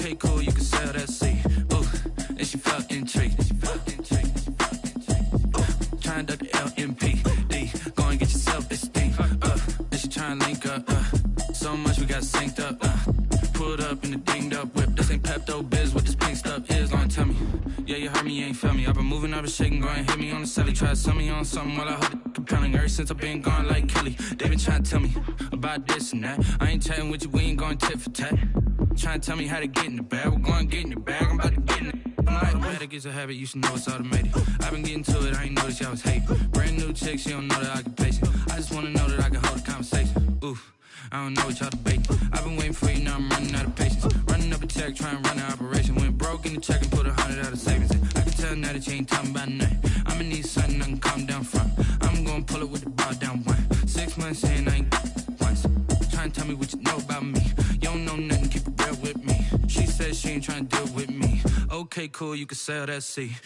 Okay, cool, you can sell that seed. Ooh, and she felt intrigued. Trying to duck the LMPD. Go and get yourself esteem. And she trying to link up. So much we got synced up. Pulled up in the dinged up whip. This ain't Pepto-Biz, what this pink stuff is. Long tell me. Yeah, you heard me, you ain't felt me. I've been moving, I've been shaking, go and hit me on the celly. Try to sell me on something while I hold it compelling. Ever since I've been gone like Kelly. They been trying to tell me about this and that. I ain't chatting with you, we ain't going tit for tat. Trying to tell me how to get in the bag. We're going to get in the bag, I'm about to get in it. I'm like, automatic is a habit, you should know it's automated. I've been getting to it, I ain't noticed y'all was hating. Brand new chick, she don't know that I can pace it. I just wanna know that I can hold a conversation. Oof, I don't know what y'all debating. I've been waiting for you, now I'm running out of patience. Running up a check, trying to run an operation. Went broke in the check and put 100 out of savings in. I can tell now that you ain't talking about nothing. I'ma need something I can calm down from. I'm gonna pull it with the bar down one. 6 months in, I ain't once. Trying to tell me what you know about me. You don't know nothing, keep it real with me. She said she ain't trying to deal with me. Okay, cool, you can sell that seed.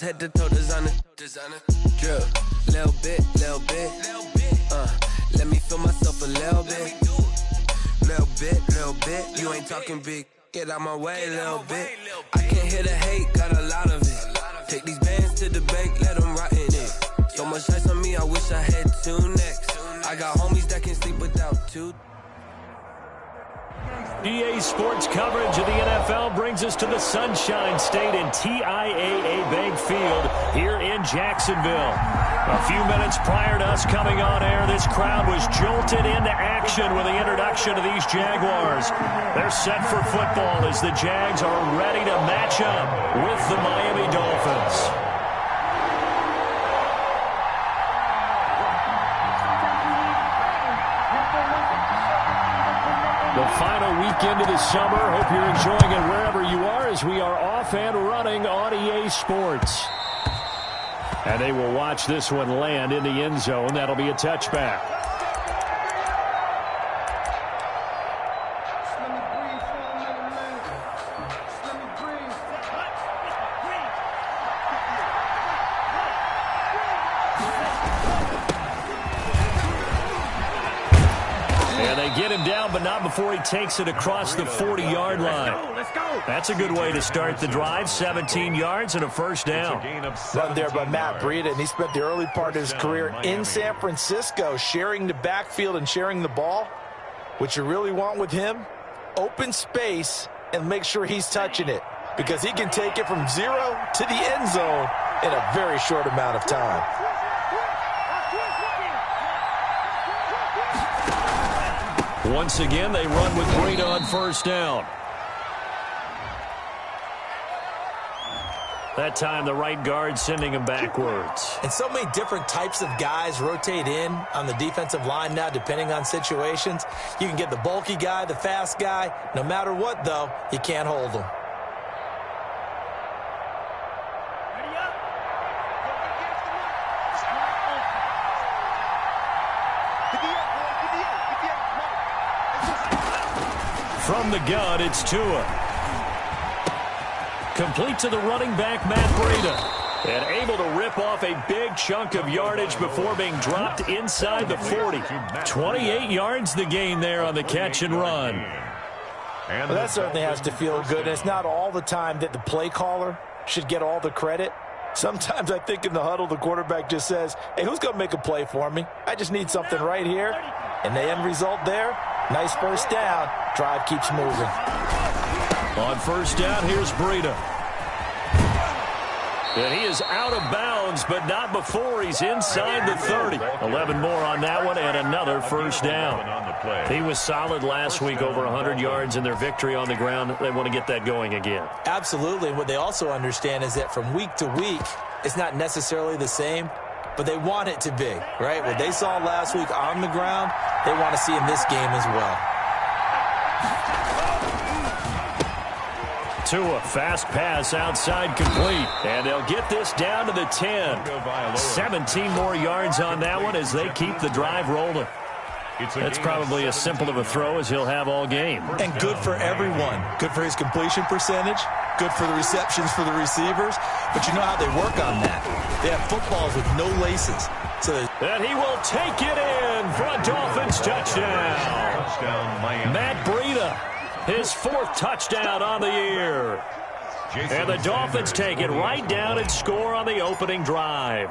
Head to toe designer. Drill, little bit. Let me feel myself a little bit. Little bit. You ain't talking big. Get out my way, little bit. I can't hear the hate, got a lot of it. Take these bands to the bank, let them rot in it. So much ice on me, I wish I had two necks. I got homies that can sleep without two. EA Sports coverage of the NFL brings us to the Sunshine State and TIAA Bank Field here in Jacksonville. A few minutes prior to us coming on air, this crowd was jolted into action with the introduction of these Jaguars. They're set for football as the Jags are ready to match up with the Miami Dolphins. The final weekend of the summer. Hope you're enjoying it wherever you are as we are off and running on EA Sports. And they will watch this one land in the end zone. That'll be a touchback. Get him down, but not before he takes it across the 40-yard line. Let's go. That's a good way to start the drive. 17 yards and a first down. Run there by Matt Breida, and he spent the early part of his career in San Francisco sharing the backfield and sharing the ball. What you really want with him, open space and make sure he's touching it, because he can take it from 0 to the end zone in a very short amount of time. Once again, they run with Breida on first down. That time, the right guard sending him backwards. And so many different types of guys rotate in on the defensive line now, depending on situations. You can get the bulky guy, the fast guy. No matter what, though, you can't hold them. From the gun, it's Tua. Complete to the running back, Matt Breida. And able to rip off a big chunk of yardage before being dropped inside the 40. 28 yards the gain there on the catch and run. Well, that certainly has to feel good. And it's not all the time that the play caller should get all the credit. Sometimes I think in the huddle, the quarterback just says, hey, who's going to make a play for me? I just need something right here. And the end result there, nice first down. Drive keeps moving. On first down, here's Breida. And he is out of bounds, but not before he's inside the 30. 11 more on that one, and another first down. He was solid last week, over 100 yards in their victory on the ground. They want to get that going again. Absolutely. And what they also understand is that from week to week, it's not necessarily the same. but they want it to be, right? What they saw last week on the ground, they want to see in this game as well. Tua, fast pass outside complete. And they'll get this down to the 10. 17 more yards on that one as they keep the drive rolling. That's probably as simple of a throw as he'll have all game. And good for everyone. Good for his completion percentage. Good for the receptions for the receivers. But you know how they work on that. They have footballs with no laces. And he will take it in for a Dolphins touchdown. Matt Breida, his 4th touchdown on the year. And the Dolphins take it right down and score on the opening drive.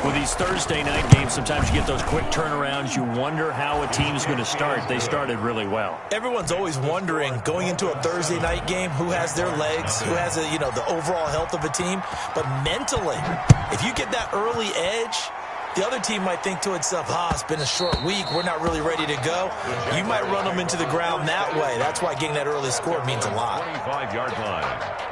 With these Thursday night games, sometimes you get those quick turnarounds. You wonder how a team's going to start. They started really well. Everyone's always wondering, going into a Thursday night game, who has their legs, who has the overall health of a team. But mentally, if you get that early edge, the other team might think to itself, it's been a short week. We're not really ready to go. You might run them into the ground that way. That's why getting that early score means a lot. 25-yard line.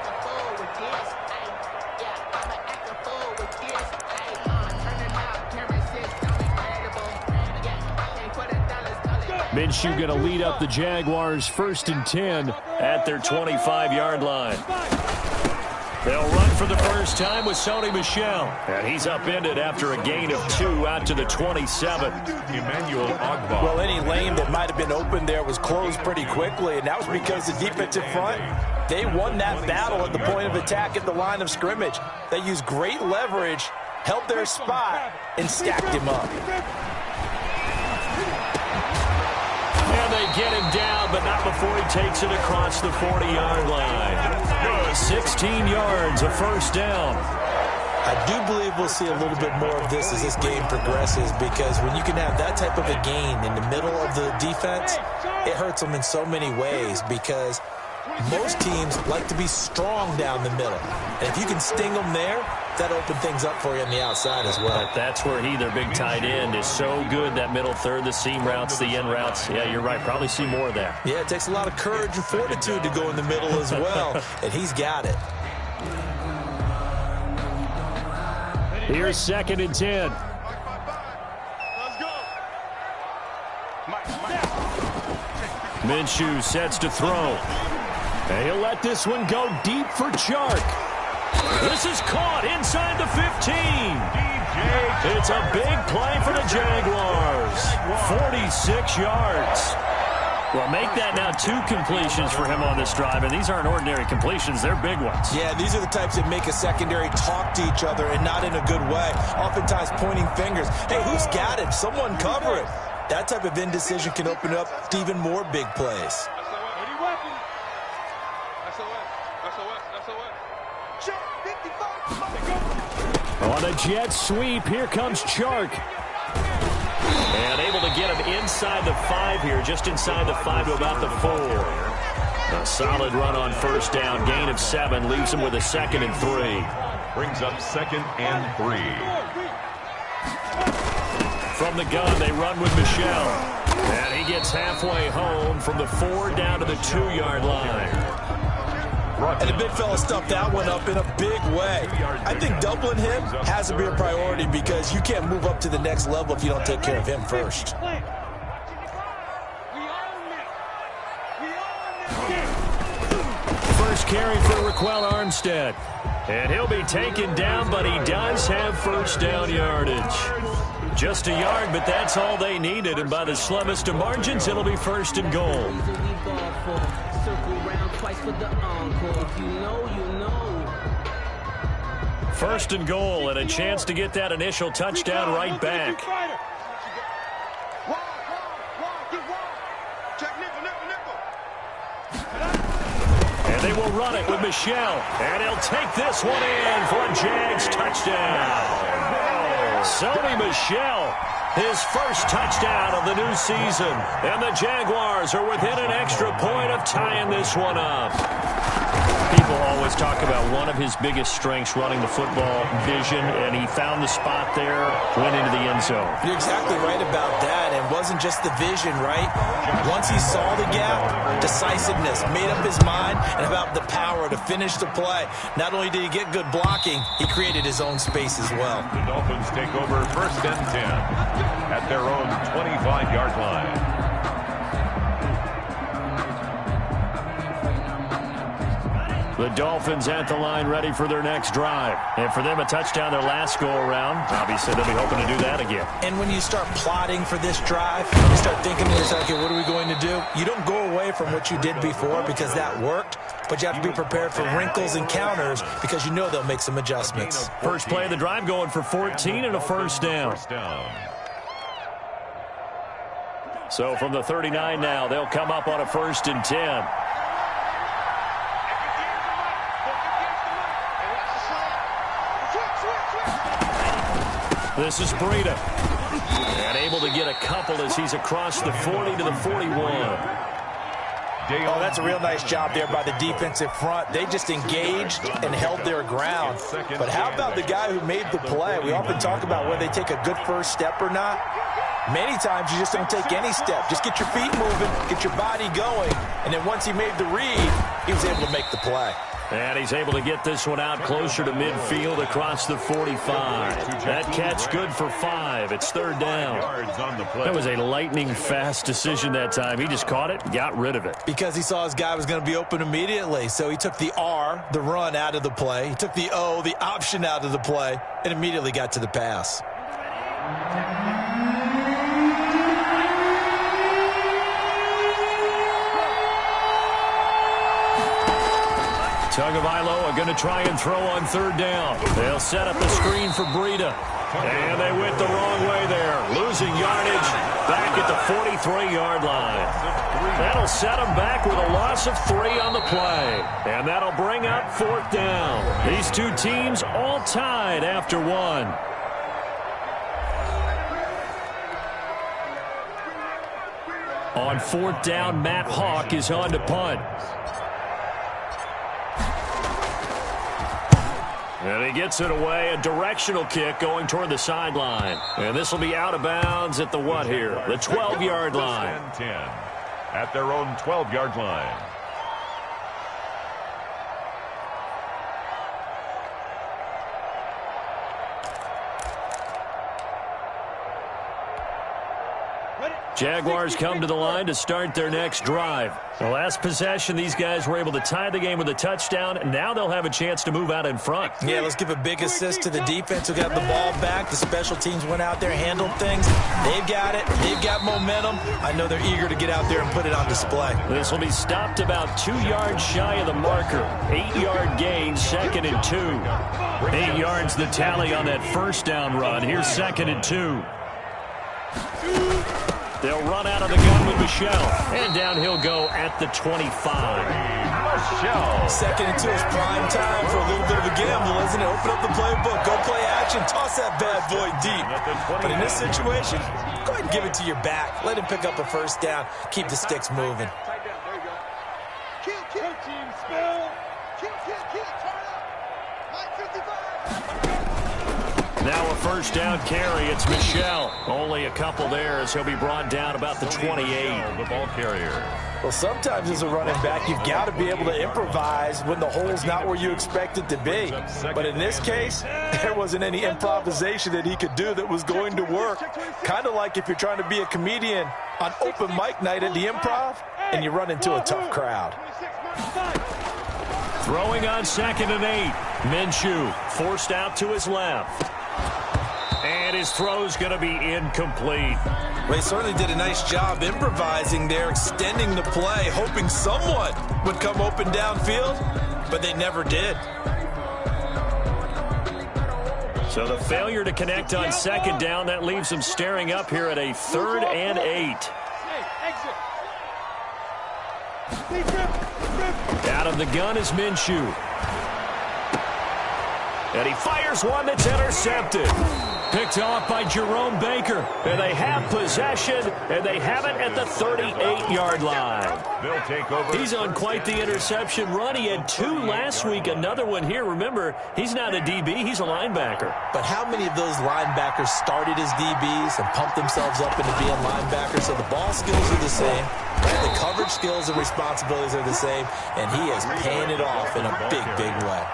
Minshew going to lead up the Jaguars 1st and 10 at their 25-yard line. They'll run for the first time with Sony Michel. And he's upended after a gain of 2 out to the 27. Emmanuel Ogbah. Well, any lane that might have been open there was closed pretty quickly, and that was because the defensive front, they won that battle at the point of attack at the line of scrimmage. They used great leverage, held their spot, and stacked him up. And they get him down, but not before he takes it across the 40-yard line. 16 yards, a first down. I do believe we'll see a little bit more of this as this game progresses, because when you can have that type of a gain in the middle of the defense, it hurts them in so many ways, because most teams like to be strong down the middle. And if you can sting them there, that'll open things up for you on the outside as well. But that's where their big tight end, is so good, that middle third, the seam routes, the in routes. Yeah, you're right. Probably see more of that. Yeah, it takes a lot of courage and fortitude to go in the middle as well, and he's got it. Here's 2nd and 10. Minshew sets to throw. And he'll let this one go deep for Chark. This is caught inside the 15. It's a big play for the Jaguars. 46 yards. Well, make that now 2 completions for him on this drive, and these aren't ordinary completions. They're big ones. Yeah, these are the types that make a secondary talk to each other, and not in a good way. Oftentimes pointing fingers. Hey, who's got it? Someone cover it. That type of indecision can open up to even more big plays. On a jet sweep, here comes Chark. And able to get him inside the 5 here, just inside the 5 to about the 4. A solid run on first down, gain of 7, leaves him with a 2nd and 3. Brings up 2nd and 3. From the gun, they run with Michel. And he gets halfway home from the 4 down to the 2-yard line. And the big fella stuffed that one up in a big way. I think doubling him has to be a priority, because you can't move up to the next level if you don't take care of him first. First carry for Raquel Armstead. And he'll be taken down, but he does have first down yardage. Just a yard, but that's all they needed. And by the slimmest of margins, it'll be 1st and goal. First and goal, and a chance to get that initial touchdown right back. And they will run it with Michel. And he'll take this one in for a Jags touchdown. Sony Michel, his first touchdown of the new season. And the Jaguars are within an extra point of tying this one up. People always talk about one of his biggest strengths running the football, vision, and he found the spot there, went into the end zone. You're exactly right about that. It wasn't just the vision, right? Once he saw the gap, decisiveness, made up his mind, and about the power to finish the play. Not only did he get good blocking, he created his own space as well. The Dolphins take over 1st and 10 at their own 25-yard line. The Dolphins at the line ready for their next drive. And for them, a touchdown their last go-around. Obviously, they'll be hoping to do that again. And when you start plotting for this drive, you start thinking to yourself, okay, what are we going to do? You don't go away from what you did before because that worked, but you have to be prepared for wrinkles and counters because you know they'll make some adjustments. First play of the drive going for 14 and a first down. So from the 39 now, they'll come up on a 1st and 10. This is Breida. And able to get a couple as he's across the 40 to the 41. Oh, that's a real nice job there by the defensive front. They just engaged and held their ground. But how about the guy who made the play? We often talk about whether they take a good first step or not. Many times you just don't take any step. Just get your feet moving, get your body going, and then once he made the read, he was able to make the play. And he's able to get this one out closer to midfield across the 45. That catch good for 5. It's 3rd down. That was a lightning-fast decision that time. He just caught it, got rid of it. Because he saw his guy was going to be open immediately. So he took the R, the run, out of the play. He took the O, the option, out of the play, and immediately got to the pass. Tagovailoa going to try and throw on 3rd down. They'll set up the screen for Breida. And they went the wrong way there. Losing yardage back at the 43-yard line. That'll set them back with a loss of 3 on the play. And that'll bring up 4th down. These two teams all tied after 1. On 4th down, Matt Hawk is on to punt. And he gets it away, a directional kick going toward the sideline. And this will be out of bounds at the what here? The 12-yard line. 10 at their own 12-yard line. Jaguars come to the line to start their next drive. The last possession, these guys were able to tie the game with a touchdown, and now they'll have a chance to move out in front. Yeah, let's give a big assist to the defense who got the ball back. The special teams went out there, handled things. They've got it. They've got momentum. I know they're eager to get out there and put it on display. This will be stopped about 2 yards shy of the marker. 8-yard gain, 2nd and 2. 8 yards the tally on that first down run. Here's 2nd and 2. They'll run out of the gun with Michel. And down he'll go at the 25. Michel. 2nd and 2 is prime time for a little bit of a gamble, isn't it? Open up the playbook. Go play action. Toss that bad boy deep. But in this situation, go ahead and give it to your back. Let him pick up a first down. Keep the sticks moving. Now a first down carry. It's Michel. Only a couple there as he'll be brought down about the 28. The ball carrier. Well, sometimes as a running back, you've got to be able to improvise when the hole's not where you expect it to be. But in this case, there wasn't any improvisation that he could do that was going to work. Kind of like if you're trying to be a comedian on open mic night at the Improv and you run into a tough crowd. Throwing on 2nd and 8. Minshew forced out to his left. And his throw's going to be incomplete. Well, he certainly did a nice job improvising there, extending the play, hoping someone would come open downfield, but they never did. So the failure to connect on 2nd down, that leaves them staring up here at a 3rd and 8. Out of the gun is Minshew. And he fires one that's intercepted. Picked off by Jerome Baker. And they have possession, and they have it at the 38-yard line. They'll take over. He's on quite the interception run. He had 2 last week, another one here. Remember, he's not a DB, he's a linebacker. But how many of those linebackers started as DBs and pumped themselves up into being linebackers? So the ball skills are the same. The coverage skills and responsibilities are the same, and he is paying it off in a big, big way.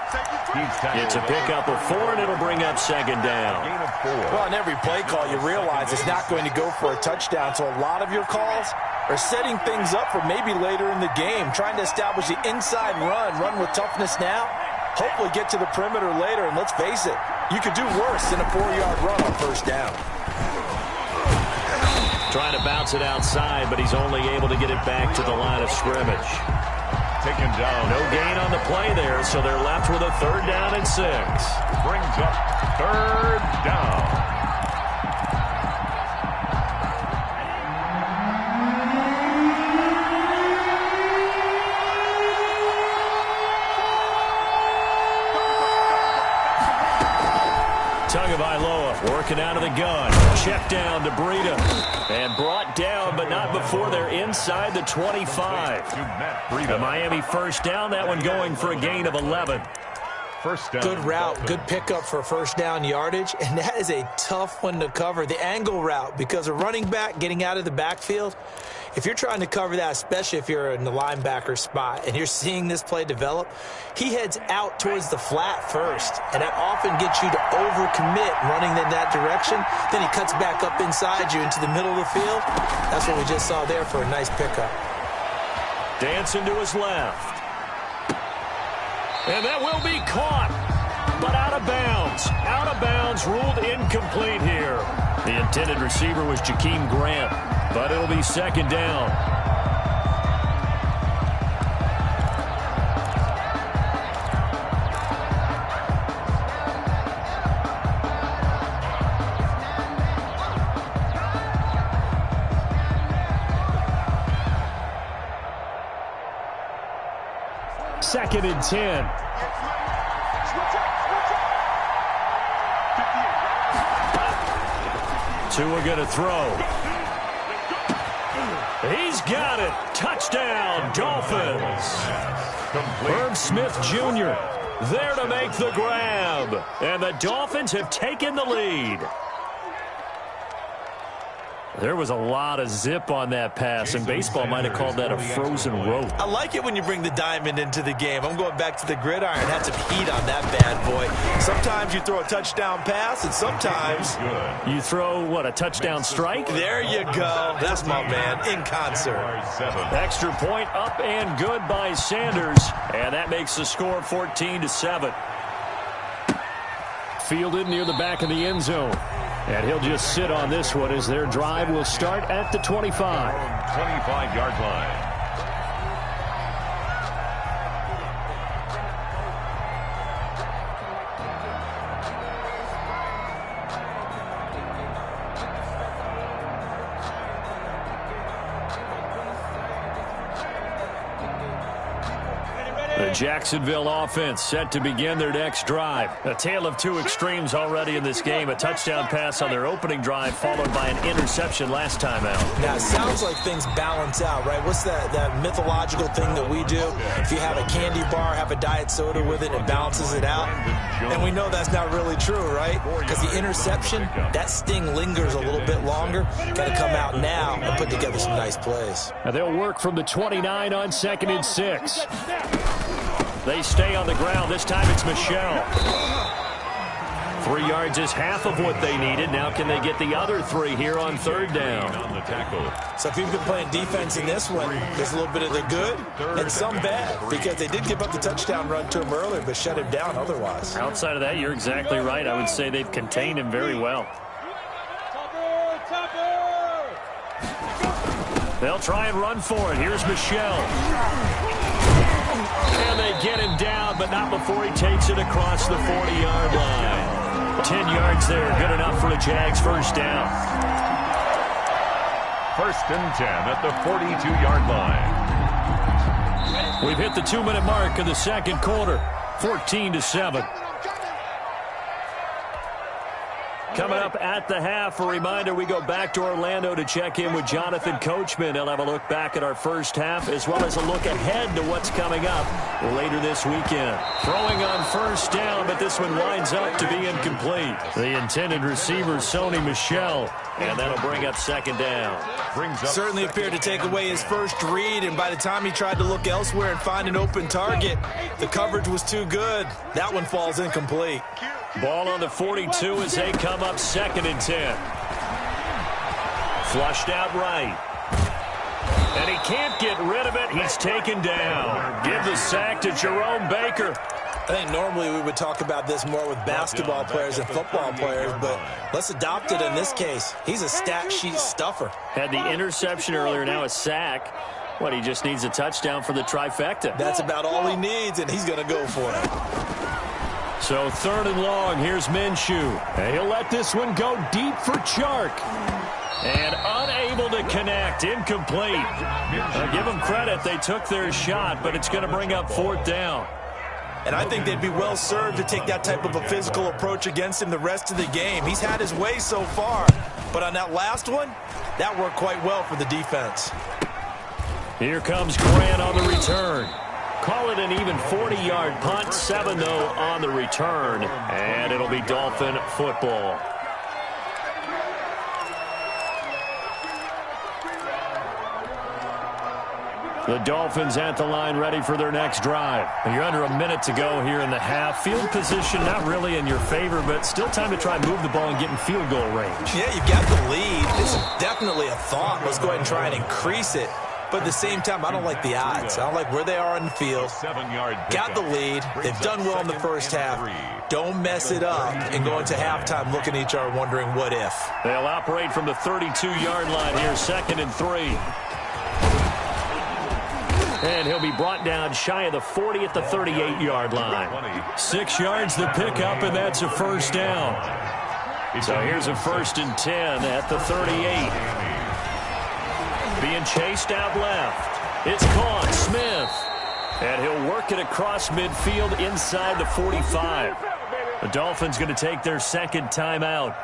It's a pickup of 4, and it'll bring up second down. Well, in every play call, you realize it's not going to go for a touchdown, so a lot of your calls are setting things up for maybe later in the game, trying to establish the inside run with toughness now, hopefully get to the perimeter later, and let's face it, you could do worse than a 4-yard run on first down. Trying to bounce it outside, but he's only able to get it back to the line of scrimmage. Taken down. No gain on the play there, so they're left with a 3rd down and 6. Brings up 3rd down. Tagovailoa working out of the gun. Check down to Breida. And brought down, but not before they're inside the 25. The Miami first down, that one going for a gain of 11. First down. Good route, good pickup for first down yardage, and that is a tough one to cover. The angle route, because a running back getting out of the backfield, if you're trying to cover that, especially if you're in the linebacker spot and you're seeing this play develop, he heads out towards the flat first, and that often gets you to overcommit running in that direction. Then he cuts back up inside you into the middle of the field. That's what we just saw there for a nice pickup. Dancing to his left. And that will be caught, but out of bounds. Out of bounds, ruled incomplete here. The intended receiver was Jakeem Grant, but it'll be second down. Second and 10. Tua going to throw. He's got it. Touchdown, Dolphins. Herb Smith Jr. there to make the grab. And the Dolphins have taken the lead. There was a lot of zip on that pass, and baseball might have called that a frozen rope. I like it when you bring the diamond into the game. I'm going back to the gridiron. Had some heat on that bad boy. Sometimes you throw a touchdown pass, and sometimes you throw, what, a touchdown strike? There you go. That's my man, in concert. Extra point up and good by Sanders, and that makes the score 14-7. Fielded near the back of the end zone. And he'll just sit on this one as their drive will start at the 25. 25-yard line. The Jacksonville offense set to begin their next drive. A tale of two extremes already in this game. A touchdown pass on their opening drive followed by an interception last time out. Now, it sounds like things balance out, right? What's that mythological thing that we do? If you have a candy bar, have a diet soda with it, it balances it out. And we know that's not really true, right? Because the interception, that sting lingers a little bit longer. Got to come out now and put together some nice plays. Now they'll work from the 29 on 2nd and 6. They stay on the ground. This time it's Michel. 3 yards is half of what they needed. Now can they get the other 3 here on 3rd down? On the tackle. So if you've been playing defense in this one, there's a little bit of the good and some bad, because they did give up the touchdown run to him earlier but shut him down otherwise. Outside of that, you're exactly right. I would say they've contained him very well. They'll try and run for it. Here's Michel. And they get him down, but not before he takes it across the 40-yard line. 10 yards there, good enough for a Jags first down. 1st and 10 at the 42-yard line. We've hit the 2-minute mark of the second quarter, 14-7. Coming up at the half, a reminder, we go back to Orlando to check in with Jonathan Coachman. He'll have a look back at our first half as well as a look ahead to what's coming up later this weekend. Throwing on first down, but this one winds up to be incomplete. The intended receiver, Sony Michel, and that'll bring up second down. Certainly appeared to take away his first read, and by the time he tried to look elsewhere and find an open target, the coverage was too good. That one falls incomplete. Ball on the 42 as they come up 2nd and 10. Flushed out right. And he can't get rid of it. He's taken down. Give the sack to Jerome Baker. I think normally we would talk about this more with basketball players and football players, but let's adopt it in this case. He's a stat sheet stuffer. Had the interception earlier, now a sack. What, he just needs a touchdown for the trifecta. That's about all he needs, and he's going to go for it. So 3rd and long, here's Minshew. And he'll let this one go deep for Chark. And unable to connect, incomplete. I'll give them credit, they took their shot, but it's going to bring up 4th down. And I think they'd be well served to take that type of a physical approach against him the rest of the game. He's had his way so far, but on that last one, that worked quite well for the defense. Here comes Grant on the return. Call it an even 40-yard punt, 7 though on the return, and it'll be Dolphin football. The Dolphins at the line ready for their next drive. You're under a minute to go here in the half. Field position not really in your favor, but still time to try and move the ball and get in field goal range. Yeah, you've got the lead. This is definitely a thought. Let's go ahead and try and increase it. But at the same time, I don't like the odds. I don't like where they are in the field. Got the lead. They've done well in the first half. Don't mess it up and go into halftime looking at each other wondering what if. They'll operate from the 32-yard line here, 2nd and 3. And he'll be brought down shy of the 40 at the 38-yard line. 6 yards the pickup, and that's a first down. So here's a 1st and 10 at the 38. Being chased out left. It's caught. Smith. And he'll work it across midfield inside the 45. The Dolphins going to take their 2nd timeout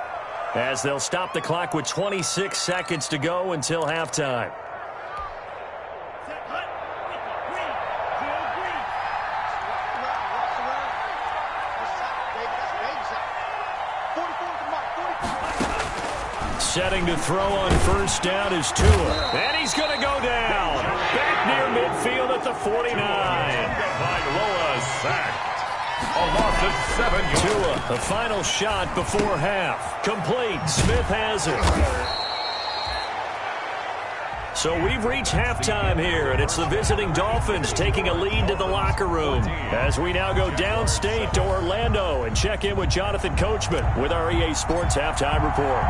as they'll stop the clock with 26 seconds to go until halftime. Setting to throw on first down is Tua. And he's going to go down. Back near midfield at the 49. Loa sacked. A loss of 7 yards. Tua, the final shot before half. Complete. Smith has it. So we've reached halftime here, and it's the visiting Dolphins taking a lead to the locker room as we now go downstate to Orlando and check in with Jonathan Coachman with our EA Sports Halftime Report.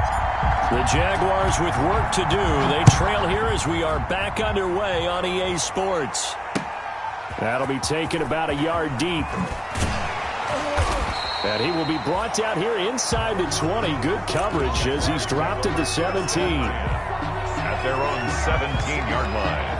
The Jaguars with work to do. They trail here as we are back underway on EA Sports. That'll be taken about a yard deep. And he will be brought down here inside the 20. Good coverage as he's dropped at the 17. At their own 17-yard line.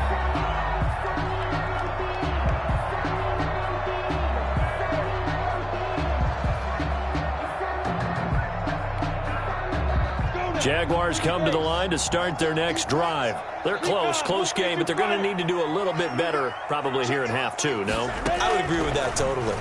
Jaguars come to the line to start their next drive. They're close game, but they're going to need to do a little bit better probably here in half two, no? I would agree with that totally.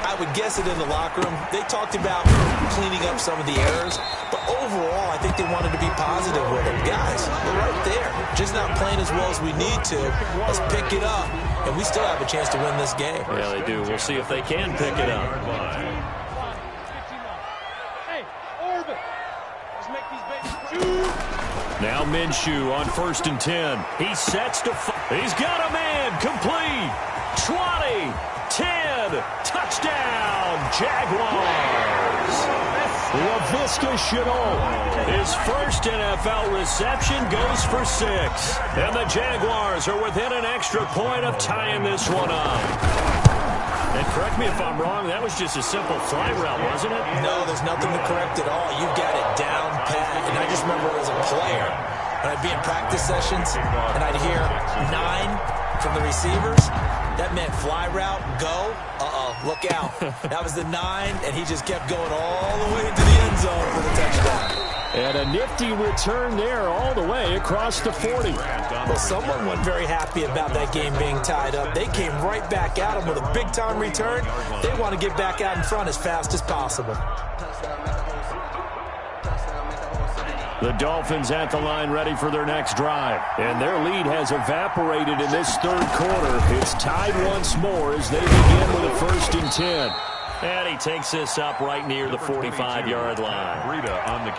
I would guess it in the locker room. They talked about cleaning up some of the errors, but overall, I think they wanted to be positive with them. Guys, we're right there. Just not playing as well as we need to. Let's pick it up, and we still have a chance to win this game. Yeah, they do. We'll see if they can pick it up. Now Minshew on 1st and 10. He sets to he's got a man. Complete. 20. 10. Touchdown. Jaguars. Laviska Shenault. His first NFL reception goes for 6. And the Jaguars are within an extra point of tying this one up. And correct me if I'm wrong, that was just a simple fly route, wasn't it? No, there's nothing to correct at all. You've got it down pat. And I just remember as a player, when I'd be in practice sessions, and I'd hear 9 from the receivers, that meant fly route, go, Uh-oh, look out. That was the 9, and he just kept going all the way into the end zone for the touchdown. And a nifty return there all the way across the 40. Well, someone wasn't very happy about that game being tied up. They came right back at him with a big-time return. They want to get back out in front as fast as possible. The Dolphins at the line ready for their next drive. And their lead has evaporated in this third quarter. It's tied once more as they begin with a 1st and 10. And he takes this up right near the 45-yard line.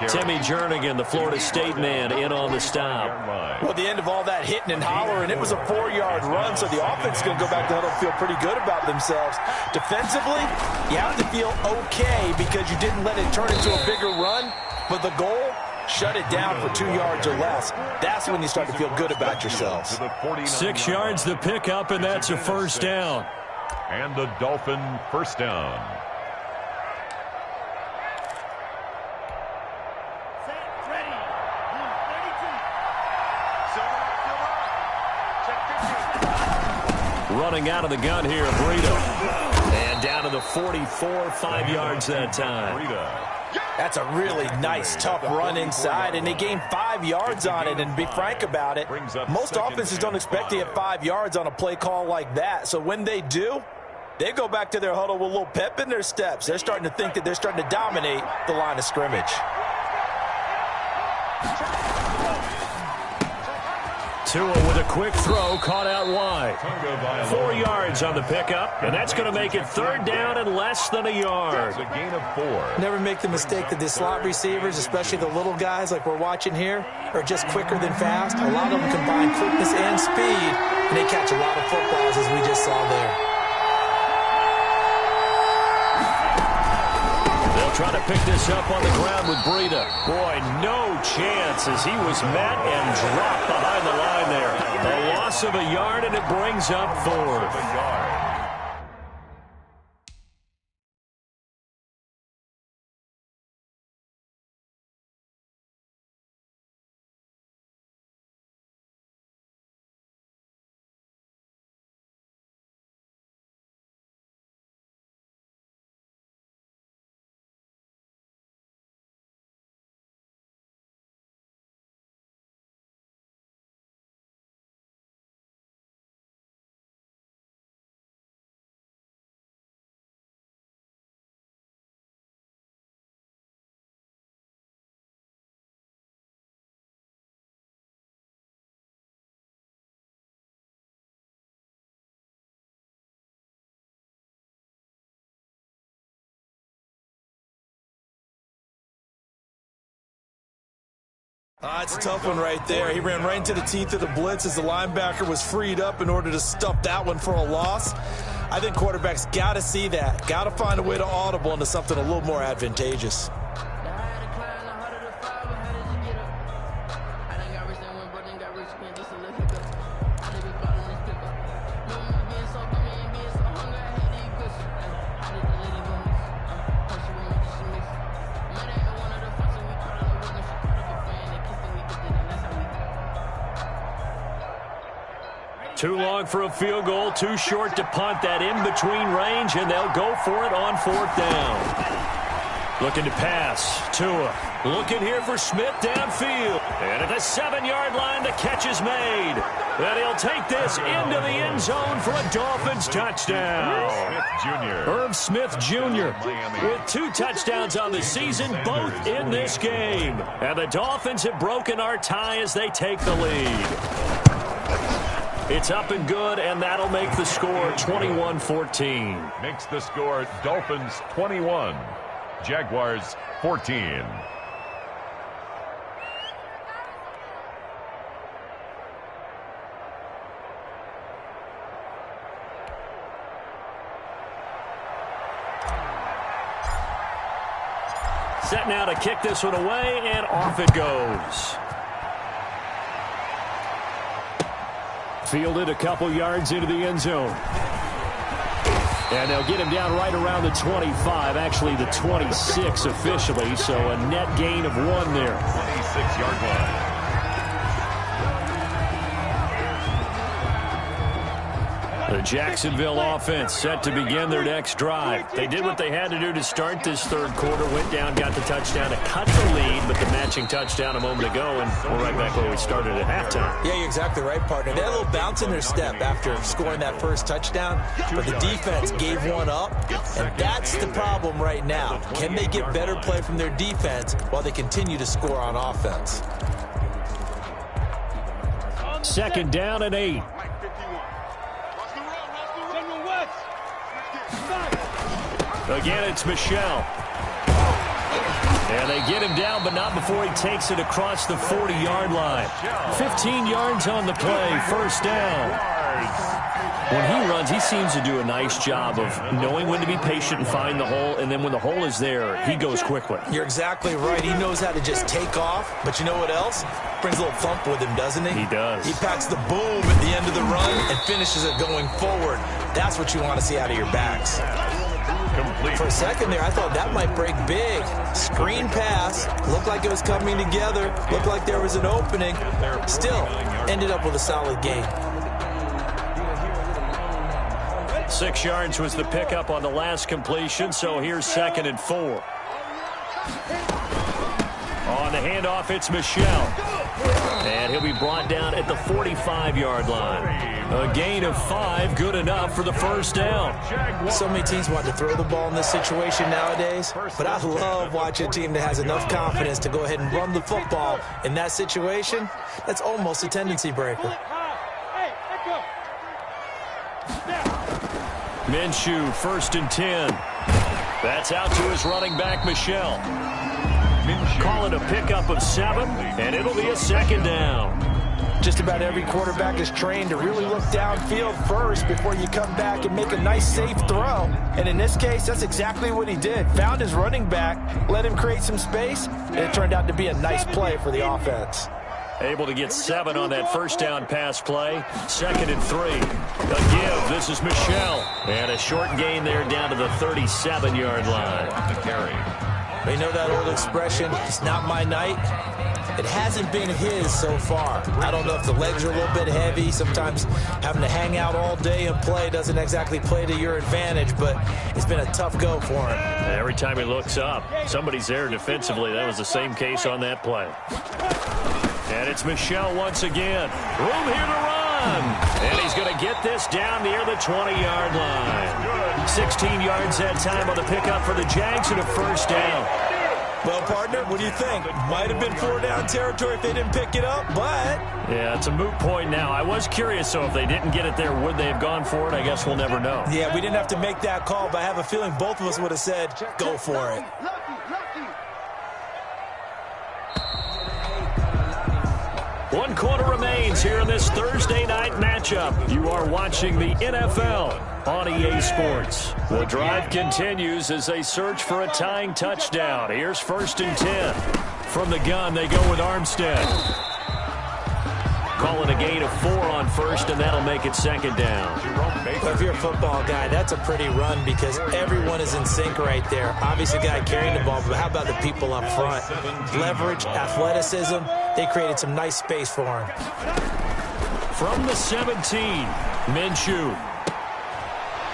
Timmy Jernigan, the Florida State man, in on the stop. Well, at the end of all that hitting and hollering, it was a 4-yard run, so the offense is going to go back to huddle and feel pretty good about themselves. Defensively, you have to feel okay because you didn't let it turn into a bigger run, but the goal, shut it down for 2 yards or less. That's when you start to feel good about yourselves. 6 yards the pickup, and that's a 1st down. And the Dolphin 1st down. Running out of the gun here, Breida. And down to the 44, 5 yards that time. That's a really nice, tough run inside, and they gained 5 yards on it. And to be frank about it, most offenses don't expect to get 5 yards on a play call like that. So when they do, they go back to their huddle with a little pep in their steps. They're starting to think that they're starting to dominate the line of scrimmage. Tua with a quick throw, caught out wide. 4 yards on the pickup, and that's going to make it 3rd down and less than a yard. A gain of 4. Never make the mistake that the slot receivers, especially the little guys like we're watching here, are just quicker than fast. A lot of them combine quickness and speed, and they catch a lot of footballs as we just saw there. Trying to pick this up on the ground with Breida. Boy, no chance as he was met and dropped behind the line there. A loss of a yard, and it brings up 4th. It's a tough one right there. He ran right into the teeth of the blitz as the linebacker was freed up in order to stuff that one for a loss. I think quarterbacks got to see that. Got to find a way to audible into something a little more advantageous. Too long for a field goal, too short to punt. That in-between range, and they'll go for it on 4th down. Looking to pass. Tua looking here for Smith downfield. And at the 7-yard line, the catch is made. And he'll take this into the end zone for a Dolphins touchdown. Irv Smith Jr. with 2 touchdowns on the season, both in this game. And the Dolphins have broken our tie as they take the lead. It's up and good, and that'll make the score 21-14. Makes the score Dolphins 21, Jaguars 14. Set now to kick this one away, and off it goes. Fielded a couple yards into the end zone. And they'll get him down right around the 25, actually the 26 officially, so a net gain of 1 there. 26-yard line. The The Jacksonville offense set to begin their next drive. They did what they had to do to start this third quarter, went down, got the touchdown to cut the lead, but the matching touchdown a moment ago, and we're right back where we started at halftime. Yeah, you're exactly right, partner. They had a little bounce in their step after scoring that first touchdown, but the defense gave one up, and that's the problem right now. Can they get better play from their defense while they continue to score on offense? Second down and 8. Again, it's Michel. And they get him down, but not before he takes it across the 40-yard line. 15 yards on the play, first down. When he runs, he seems to do a nice job of knowing when to be patient and find the hole, and then when the hole is there, he goes quickly. You're exactly right. He knows how to just take off, but you know what else? Brings a little thump with him, doesn't he? He does. He packs the boom at the end of the run and finishes it going forward. That's what you want to see out of your backs. Complete. For a second there, I thought that might break big. Screen pass. Looked like it was coming together. Looked like there was an opening. Still, ended up with a solid gain. 6 yards was the pickup on the last completion, so here's 2nd and 4. On the handoff, it's Michel. And he'll be brought down at the 45-yard line. A gain of 5, good enough for the first down. So many teams want to throw the ball in this situation nowadays, but I love watching a team that has enough confidence to go ahead and run the football. In that situation, that's almost a tendency breaker. Minshew, 1st and 10. That's out to his running back, Michel. Call it a pickup of 7, and it'll be a 2nd down. Just about every quarterback is trained to really look downfield first before you come back and make a nice, safe throw. And in this case, that's exactly what he did. Found his running back, let him create some space, and it turned out to be a nice play for the offense. Able to get 7 on that first down pass play. 2nd and 3. A give. This is Michel. And a short gain there down to the 37-yard line. You know that old expression, it's not my night? It hasn't been his so far. I don't know if the legs are a little bit heavy. Sometimes having to hang out all day and play doesn't exactly play to your advantage, but it's been a tough go for him. Every time he looks up, somebody's there defensively. That was the same case on that play. And it's Michel once again. Room here to run. And he's going to get this down near the 20-yard line. 16 yards that time on the pickup for the Jags and a first down. Well, partner, what do you think? Might have been 4-down territory if they didn't pick it up, but... Yeah, it's a moot point now. I was curious, so if they didn't get it there, would they have gone for it? I guess we'll never know. Yeah, we didn't have to make that call, but I have a feeling both of us would have said, go for it. One quarter remains here in this Thursday night matchup. You are watching the NFL on EA Sports. The drive continues as they search for a tying touchdown. Here's 1st and 10. From the gun, they go with Armstead. Calling a gain of 4 on first, and that'll make it 2nd down. Well, if you're a football guy, that's a pretty run because everyone is in sync right there. Obviously, the guy carrying the ball, but how about the people up front? Leverage, athleticism, they created some nice space for him. From the 17, Minshew.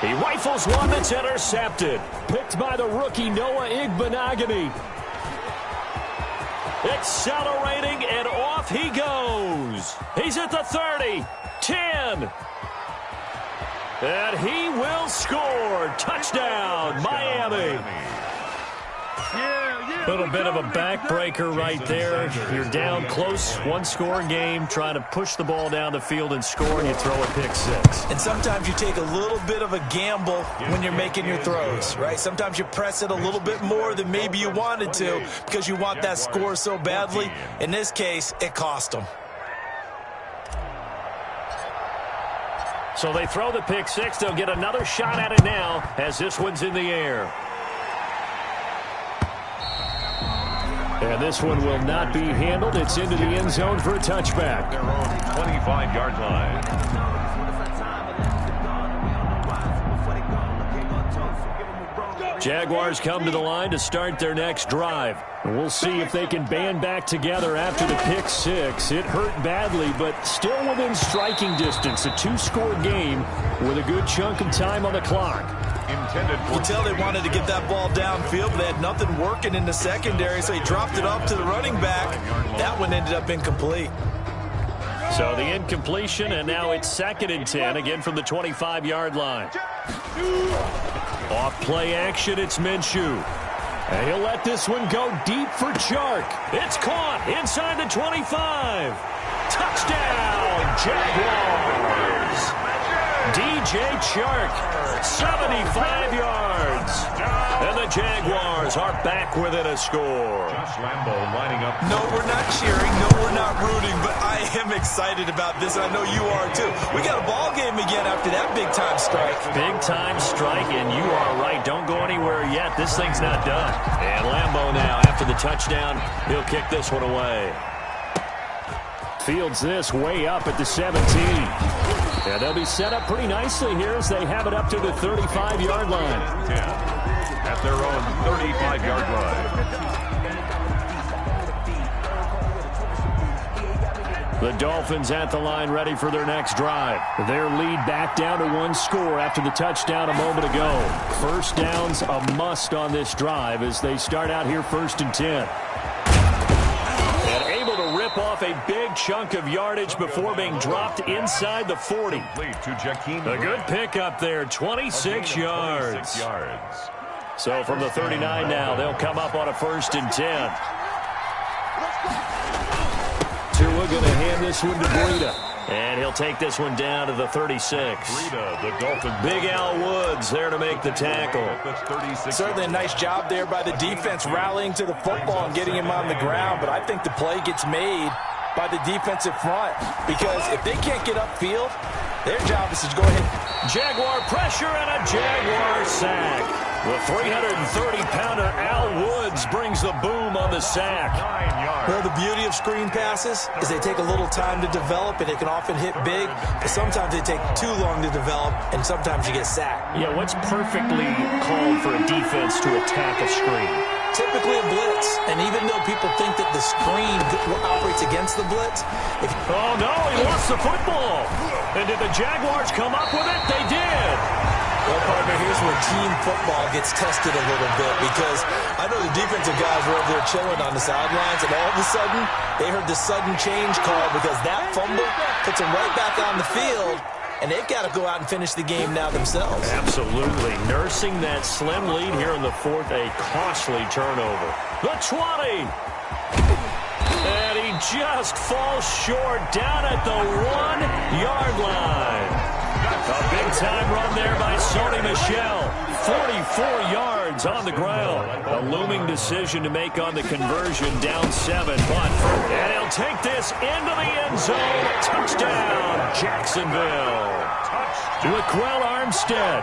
He rifles one that's intercepted. Picked by the rookie Noah Igbinoghene. Accelerating, and off he goes. He's at the 30, 10. And he will score. Touchdown, Miami. A little bit of a backbreaker right there. You're down close, one-score game, trying to push the ball down the field and score, and you throw a pick 6. And sometimes you take a little bit of a gamble when you're making your throws, right? Sometimes you press it a little bit more than maybe you wanted to because you want that score so badly. In this case, it cost them. So they throw the pick 6. They'll get another shot at it now as this one's in the air. And this one will not be handled. It's into the end zone for a touchback. Their own 25-yard line. Jaguars come to the line to start their next drive. And we'll see if they can band back together after the pick six. It hurt badly, but still within striking distance. A 2-score game with a good chunk of time on the clock. You tell they wanted to get that ball downfield, but they had nothing working in the secondary, so he dropped it off to the running back. That one ended up incomplete. So the incompletion, and now it's 2nd and 10, again from the 25-yard line. Off play action, it's Minshew. And he'll let this one go deep for Chark. It's caught inside the 25. Touchdown, Jaguars. DJ Chark, 75 yards. And the Jaguars are back within a score. Josh Lambo lining up. No, we're not cheering. No, we're not rooting. But I am excited about this, and I know you are too. We got a ball game again after that big-time strike. Big-time strike, and you are right. Don't go anywhere yet. This thing's not done. And Lambo now, after the touchdown, he'll kick this one away. Fields this way up at the 17. Yeah, they'll be set up pretty nicely here as they have it up to the 35-yard line. 10 at their own 35-yard line. The Dolphins at the line ready for their next drive. Their lead back down to 1 score after the touchdown a moment ago. First down's a must on this drive as they start out here 1st and 10. Rip off a big chunk of yardage before being dropped inside the 40. A good pickup there, 26 yards. So from the 39 now, they'll come up on a 1st and 10. Tua going to hand this one to Breida. And he'll take this one down to the 36. Big Al Woods there to make the tackle. Certainly a nice job there by the defense rallying to the football and getting him on the ground. But I think the play gets made by the defensive front. Because if they can't get upfield, their job is to go ahead. Jaguar pressure and a Jaguar sack. The 330-pounder Al Woods brings the boom on the sack. Well, the beauty of screen passes is they take a little time to develop, and they can often hit big, but sometimes they take too long to develop, and sometimes you get sacked. Yeah, what's perfectly called for a defense to attack a screen? Typically a blitz, and even though people think that the screen operates against the blitz. Oh, no, he lost the football. And did the Jaguars come up with it? They did. Well, partner, here's where team football gets tested a little bit because I know the defensive guys were over there chilling on the sidelines, and all of a sudden, they heard the sudden change call because that fumble puts them right back on the field, and they've got to go out and finish the game now themselves. Absolutely. Nursing that slim lead here in the 4th, a costly turnover. The 20. And he just falls short down at the 1-yard line. A big-time run there by Sony Michel. 44 yards on the ground. A looming decision to make on the conversion, down 7. And he'll take this into the end zone. Touchdown, Jacksonville. Laquell Armstead,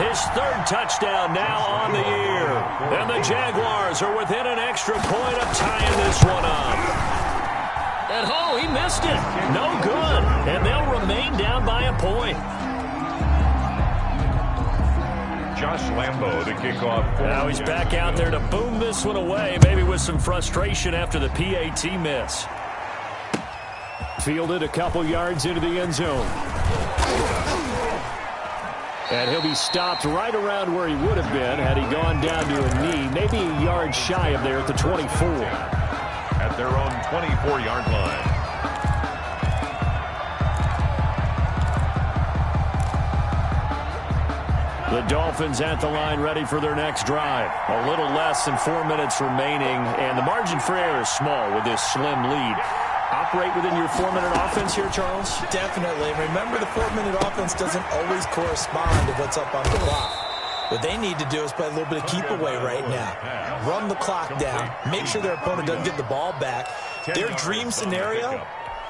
his 3rd touchdown now on the year. And the Jaguars are within an extra point of tying this one up. And oh, he missed it. No good. And they'll remain down by a point. Josh Lambo to kick off. Now he's back out there to boom this one away, maybe with some frustration after the PAT miss. Fielded a couple yards into the end zone. And he'll be stopped right around where he would have been had he gone down to a knee, maybe a yard shy of there at the 24. At their own 24-yard line. The Dolphins at the line ready for their next drive. A little less than 4 minutes remaining, and the margin for error is small with this slim lead. Operate within your 4-minute offense here, Charles? Definitely. Remember, the 4-minute offense doesn't always correspond to what's up on the clock. What they need to do is play a little bit of keep away right now. Run the clock down. Make sure their opponent doesn't get the ball back. Their dream scenario,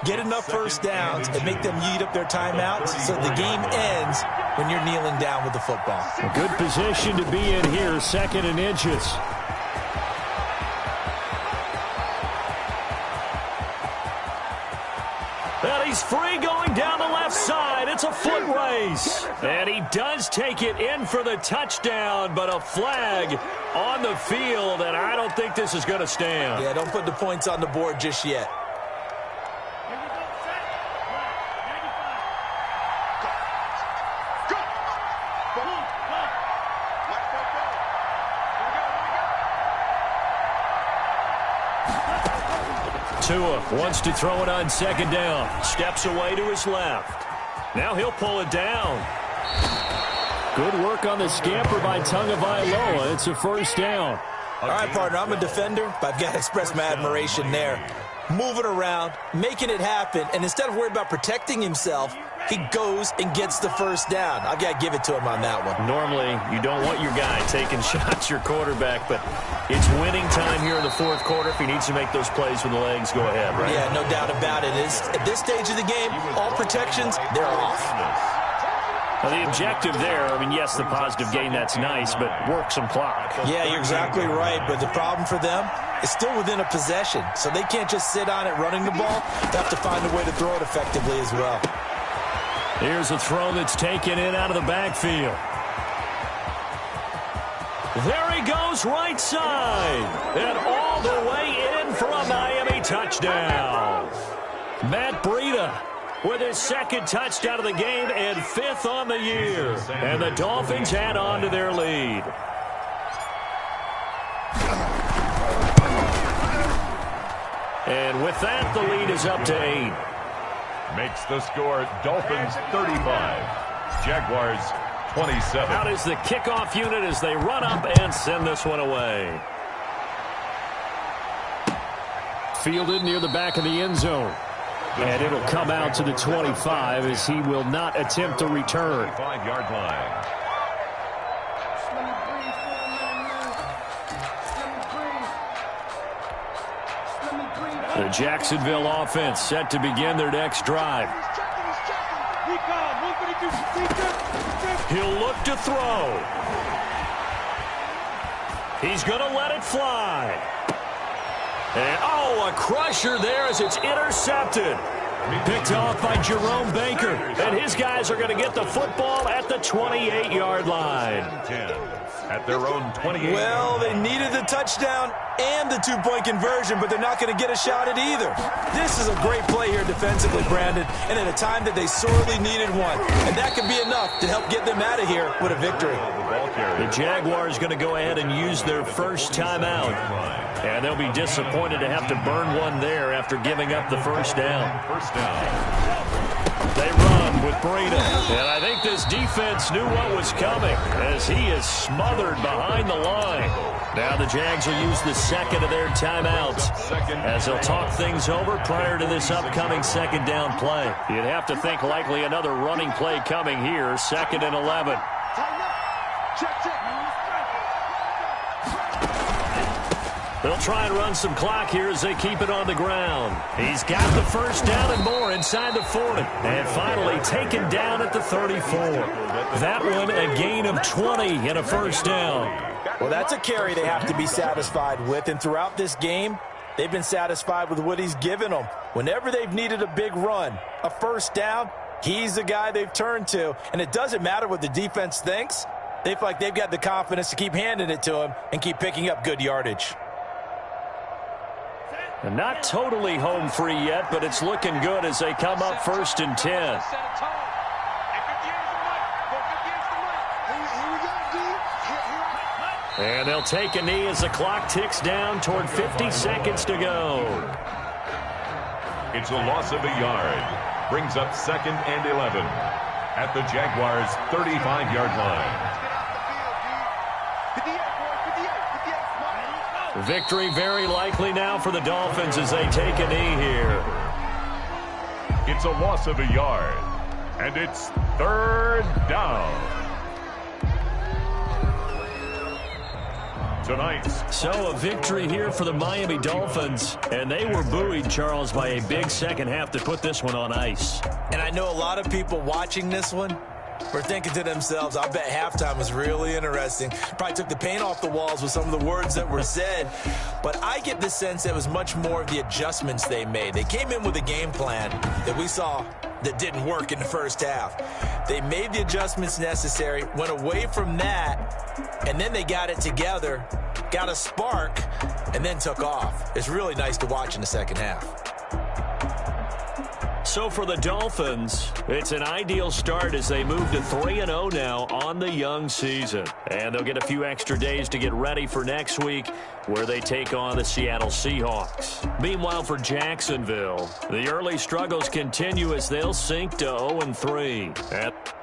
get enough first downs and make them eat up their timeouts so the game ends when you're kneeling down with the football. A good position to be in here, 2nd and inches. And he's free going down the left side. It's a foot race. And he does take it in for the touchdown, but a flag on the field, and I don't think this is going to stand. Yeah, don't put the points on the board just yet. Tua wants to throw it on second down. Steps away to his left. Now he'll pull it down. Good work on the scamper by Tagovailoa. It's a first down. All right, partner, I'm a defender, but I've got to express my admiration there. Moving around, making it happen, and instead of worrying about protecting himself, he goes and gets the first down. I've got to give it to him on that one. Normally, you don't want your guy taking shots, your quarterback, but it's winning time here in the fourth quarter. If he needs to make those plays with the legs, go ahead, right? Yeah, no doubt about it. At this stage of the game, all protections, they're off. Now, the objective there, I mean, yes, the positive gain, that's nice, but work some clock. Yeah, you're exactly right, but the problem for them is still within a possession, so they can't just sit on it running the ball. They have to find a way to throw it effectively as well. Here's a throw that's taken in out of the backfield. There he goes right side, and all the way in for a Miami touchdown. Matt Breida with his second touchdown of the game and 5th on the year. And the Dolphins add on to their lead. And with that, the lead is up to 8. Makes the score Dolphins 35, Jaguars 27. Out is the kickoff unit as they run up and send this one away. Fielded near the back of the end zone. And it'll come out to the 25 as he will not attempt to return. 5-yard line. The Jacksonville offense set to begin their next drive. He'll look to throw. He's going to let it fly. And, a crusher there as it's intercepted. Picked off by Jerome Baker. And his guys are going to get the football at the 28-yard line. 10 at their own 28. Well, they needed the touchdown and the 2-point conversion, but they're not going to get a shot at either. This is a great play here defensively, Brandon, and at a time that they sorely needed one. And that could be enough to help get them out of here with a victory. The Jaguars going to go ahead and use their first timeout. And they'll be disappointed to have to burn one there after giving up the first down. They run with Breida. And I think this defense knew what was coming as he is smothered behind the line. Now the Jags will use the second of their timeouts as they'll talk things over prior to this upcoming second down play. You'd have to think likely another running play coming here, 2nd and 11. They'll try and run some clock here as they keep it on the ground. He's got the first down and more inside the 40. And finally taken down at the 34. That one a gain of 20 and a first down. Well, that's a carry they have to be satisfied with. And throughout this game, they've been satisfied with what he's given them. Whenever they've needed a big run, a first down, he's the guy they've turned to. And it doesn't matter what the defense thinks. They feel like they've got the confidence to keep handing it to him and keep picking up good yardage. And not totally home free yet, but it's looking good as they come up 1st and 10. And they'll take a knee as the clock ticks down toward 50 seconds to go. It's a loss of a yard. Brings up 2nd and 11 at the Jaguars' 35-yard line. Victory very likely now for the Dolphins as they take a knee here. It's a loss of a yard, and it's 3rd down. Tonight. So a victory here for the Miami Dolphins, and they were buoyed, Charles, by a big second half to put this one on ice. And I know a lot of people watching this one, were thinking to themselves, I bet halftime was really interesting. Probably took the paint off the walls with some of the words that were said. But I get the sense that it was much more of the adjustments they made. They came in with a game plan that we saw that didn't work in the first half. They made the adjustments necessary, went away from that, and then they got it together, got a spark, and then took off. It's really nice to watch in the second half. So for the Dolphins, it's an ideal start as they move to 3-0 now on the young season. And they'll get a few extra days to get ready for next week where they take on the Seattle Seahawks. Meanwhile, for Jacksonville, the early struggles continue as they'll sink to 0-3.